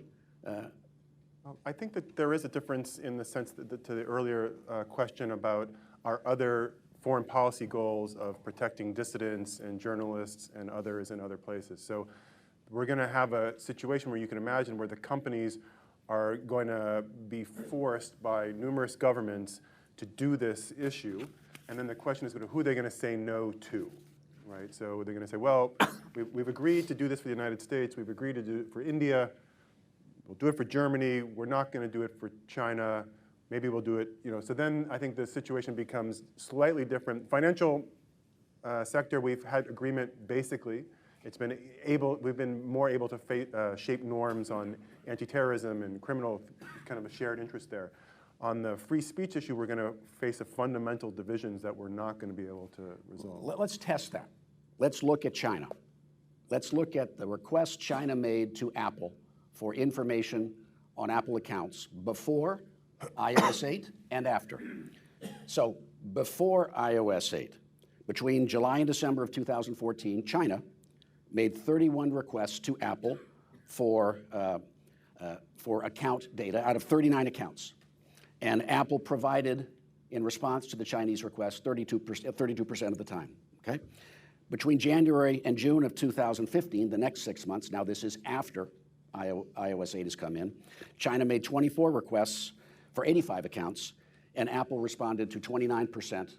I think that there is a difference in the sense that to the earlier question about our other foreign policy goals of protecting dissidents and journalists and others in other places. So we're going to have a situation where you can imagine where the companies are going to be forced by numerous governments to do this issue. And then the question is who are they going to say no to, right? So they're going to say, well, we've agreed to do this for the United States. We've agreed to do it for India. We'll do it for Germany. We're not going to do it for China. Maybe we'll do it, So then I think the situation becomes slightly different. Financial sector, we've had agreement basically. We've been more able to shape norms on anti-terrorism and criminal, kind of a shared interest there. On the free speech issue, we're going to face a fundamental divisions that we're not going to be able to resolve.
Let's test that. Let's look at China. Let's look at the request China made to Apple for information on Apple accounts before iOS 8 and after. So before iOS 8, between July and December of 2014, China made 31 requests to Apple for account data out of 39 accounts. And Apple provided in response to the Chinese request 32% of the time, okay? Between January and June of 2015, the next 6 months, now this is after iOS 8 has come in, China made 24 requests for 85 accounts, and Apple responded to 29%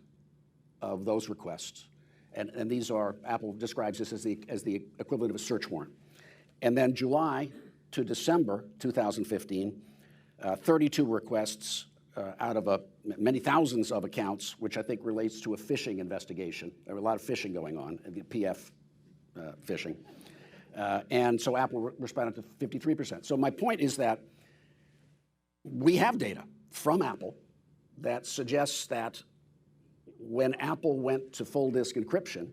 of those requests. And these are, Apple describes this as the equivalent of a search warrant. And then July to December 2015, 32 requests out of many thousands of accounts, which I think relates to a phishing investigation. There were a lot of phishing going on, the PF phishing. And so Apple responded to 53%. So my point is that we have data from Apple that suggests that when Apple went to full disk encryption,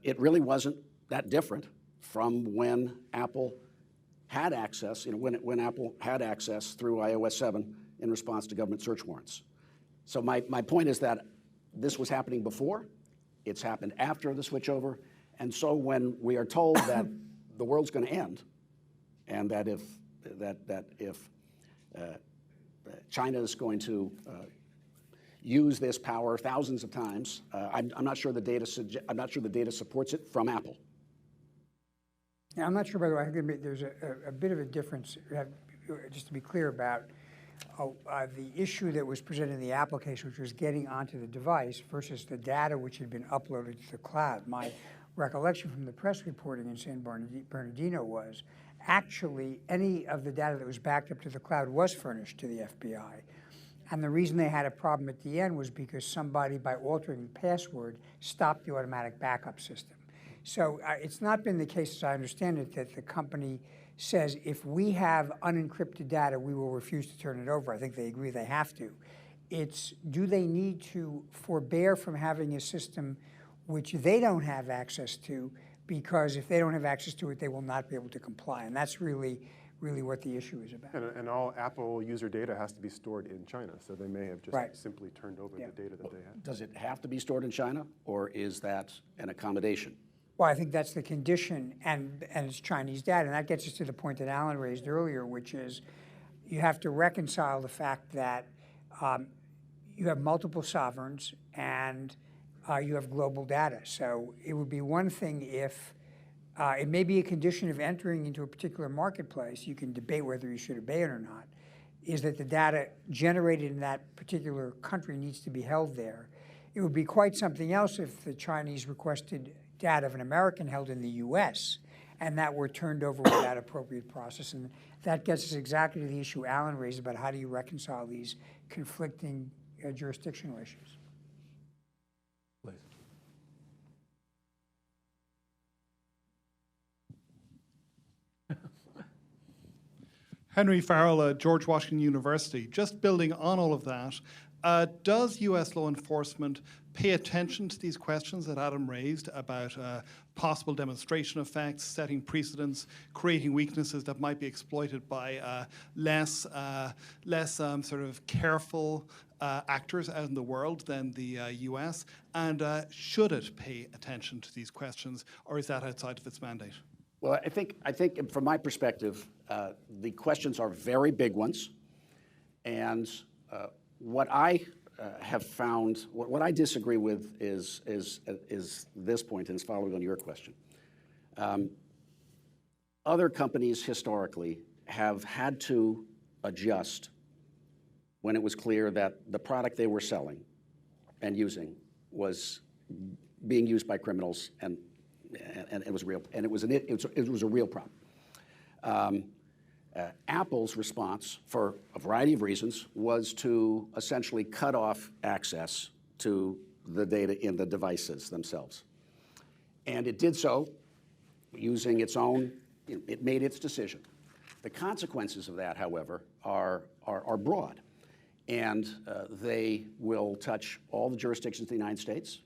it really wasn't that different from when Apple had access, when Apple had access through iOS 7 in response to government search warrants. So my point is that this was happening before, it's happened after the switchover, and so when we are told that the world's going to end, and that if China is going to use this power thousands of times, I'm not sure the data supports it from Apple.
Yeah, I'm not sure, by the way, I think there's a bit of a difference, just to be clear about the issue that was presented in the Apple case, which was getting onto the device versus the data which had been uploaded to the cloud. My recollection from the press reporting in San Bernardino was actually any of the data that was backed up to the cloud was furnished to the FBI. And the reason they had a problem at the end was because somebody, by altering the password, stopped the automatic backup system. So it's not been the case, as I understand it, that the company says if we have unencrypted data, we will refuse to turn it over. I think they agree they have to. It's, do they need to forbear from having a system which they don't have access to, because if they don't have access to it, they will not be able to comply. And that's really what the issue is about.
And all Apple user data has to be stored in China, so they may have just simply turned over the data that they had.
Does it have to be stored in China, or is that an accommodation?
Well, I think that's the condition, and it's Chinese data. And that gets us to the point that Alan raised earlier, which is you have to reconcile the fact that you have multiple sovereigns and you have global data. So it would be one thing if it may be a condition of entering into a particular marketplace, you can debate whether you should obey it or not, is that the data generated in that particular country needs to be held there. It would be quite something else if the Chinese requested data of an American held in the US and that were turned over without appropriate process. And that gets us exactly to the issue Alan raised about how do you reconcile these conflicting jurisdictional issues.
Please.
Henry Farrell, George Washington University. Just building on all of that, does U.S. law enforcement pay attention to these questions that Adam raised about possible demonstration effects, setting precedents, creating weaknesses that might be exploited by less sort of careful actors out in the world than the U.S.? And should it pay attention to these questions, or is that outside of its mandate?
Well, I think from my perspective, the questions are very big ones, and what I have found, what I disagree with is this point, and it's following on your question. Other companies historically have had to adjust when it was clear that the product they were selling and using was being used by criminals, and it was real, and it was a real problem. Apple's response, for a variety of reasons, was to essentially cut off access to the data in the devices themselves. And it did so using its own, it made its decision. The consequences of that, however, are broad. And they will touch all the jurisdictions in the United States,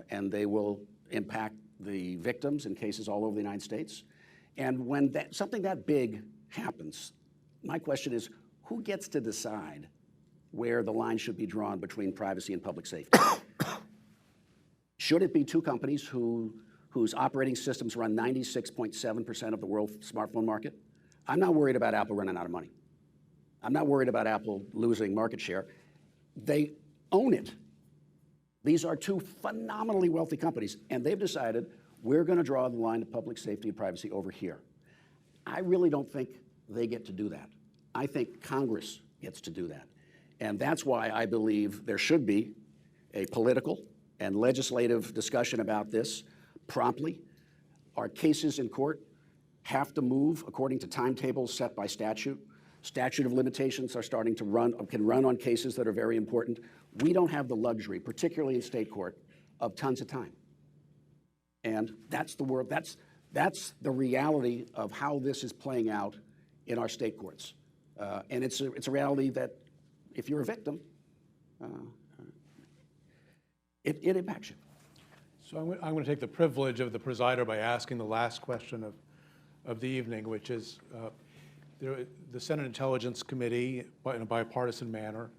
and they will impact the victims in cases all over the United States. And when something that big happens, my question is, who gets to decide where the line should be drawn between privacy and public safety? Should it be two companies whose operating systems run 96.7% of the world smartphone market? I'm not worried about Apple running out of money. I'm not worried about Apple losing market share. own it. These are two phenomenally wealthy companies, and they've decided we're going to draw the line of public safety and privacy over here. I really don't think they get to do that. I think Congress gets to do that. And that's why I believe there should be a political and legislative discussion about this promptly. Our cases in court have to move according to timetables set by statute. Statute of limitations are starting to can run on cases that are very important. We don't have the luxury, particularly in state court, of tons of time. And that's the reality of how this is playing out in our state courts. And it's a reality that if you're a victim, it impacts you.
So I'm going to take the privilege of the presider by asking the last question of the evening, which is the Senate Intelligence Committee, in a bipartisan manner,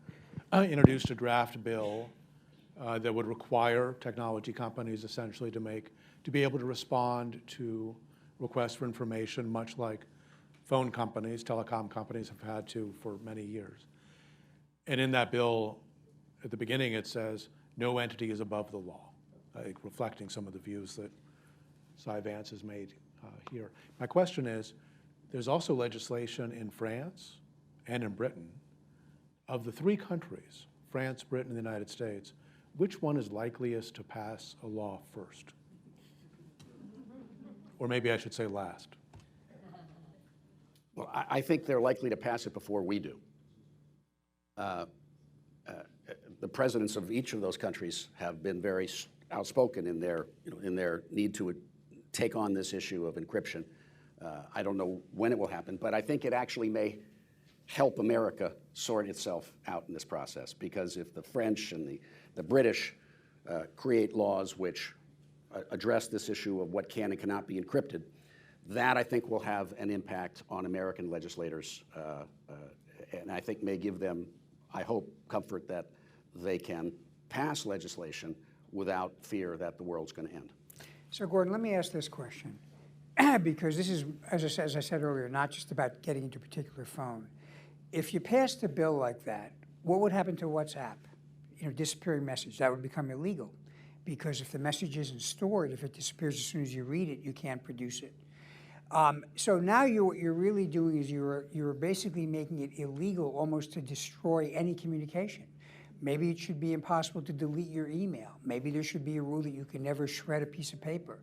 introduced a draft bill that would require technology companies essentially to be able to respond to requests for information, much like phone companies, telecom companies have had to for many years. And in that bill, at the beginning, it says, no entity is above the law, reflecting some of the views that Cy Vance has made here. My question is, there's also legislation in France and in Britain. Of the three countries, France, Britain, and the United States, which one is likeliest to pass a law first? Or maybe I should say last.
Well, I think they're likely to pass it before we do. The presidents of each of those countries have been very outspoken in their need to take on this issue of encryption. I don't know when it will happen, but I think it actually may help America sort itself out in this process, because if the French and the British create laws which address this issue of what can and cannot be encrypted, that I think will have an impact on American legislators, and I think may give them, I hope, comfort that they can pass legislation without fear that the world's going to end.
So, Gordon, let me ask this question, because this is, as I said earlier, not just about getting into a particular phone. If you passed a bill like that, what would happen to WhatsApp? Disappearing message, that would become illegal, because if the message isn't stored, if it disappears as soon as you read it, you can't produce it. So now what you're really doing is you're basically making it illegal almost to destroy any communication. Maybe it should be impossible to delete your email. Maybe there should be a rule that you can never shred a piece of paper.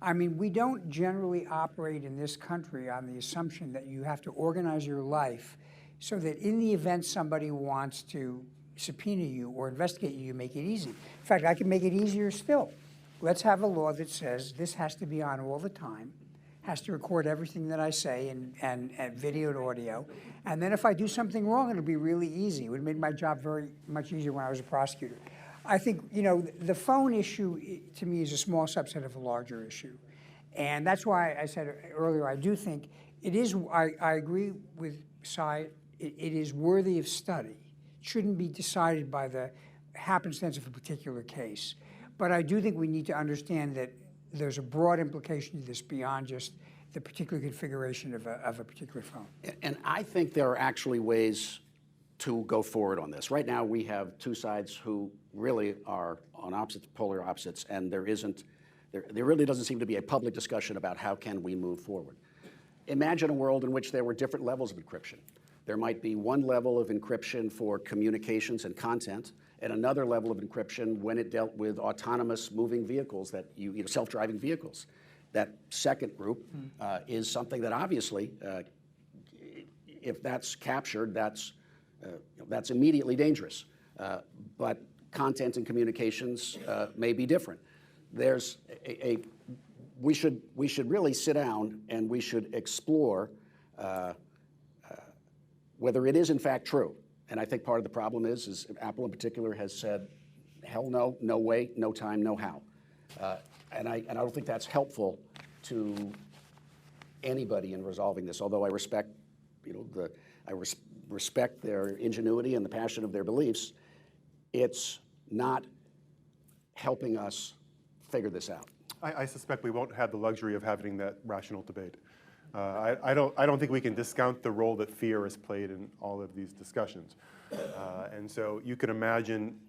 I mean, we don't generally operate in this country on the assumption that you have to organize your life so that in the event somebody wants to subpoena you or investigate you, you make it easy. In fact, I can make it easier still. Let's have a law that says this has to be on all the time, has to record everything that I say and video and audio. And then if I do something wrong, it'll be really easy. It would make my job very much easier when I was a prosecutor. I think, the phone issue to me is a small subset of a larger issue. And that's why I said earlier, I do think it is, I agree with Cy, it is worthy of study. It shouldn't be decided by the happenstance of a particular case. But I do think we need to understand that there's a broad implication to this beyond just the particular configuration of a particular phone.
And I think there are actually ways to go forward on this. Right now, we have two sides who really are on polar opposites, and there really doesn't seem to be a public discussion about how can we move forward. Imagine a world in which there were different levels of encryption. There might be one level of encryption for communications and content, and another level of encryption when it dealt with autonomous moving vehicles, self-driving vehicles. That second group is something that obviously, if that's captured, that's immediately dangerous. But content and communications may be different. We should really sit down and we should explore whether it is in fact true. And I think part of the problem is Apple in particular has said, hell no, no way, no time, no how. And I don't think that's helpful to anybody in resolving this, although I respect, respect their ingenuity and the passion of their beliefs. It's not helping us figure this out.
I suspect we won't have the luxury of having that rational debate. I don't think we can discount the role that fear has played in all of these discussions. And so you can imagine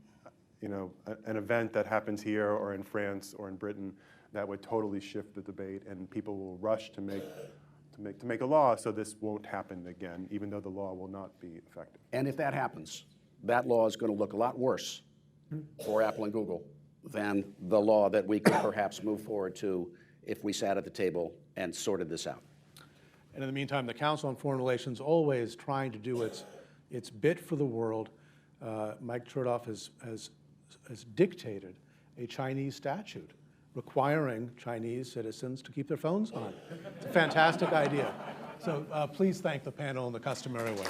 an event that happens here or in France or in Britain that would totally shift the debate, and people will rush to make a law so this won't happen again, even though the law will not be effective.
And if that happens, that law is going to look a lot worse for Apple and Google than the law that we could perhaps move forward to if we sat at the table and sorted this out.
And in the meantime, the Council on Foreign Relations always trying to do its bit for the world. Mike Chertoff has dictated a Chinese statute requiring Chinese citizens to keep their phones on. It's a fantastic idea. So please thank the panel in the customary way.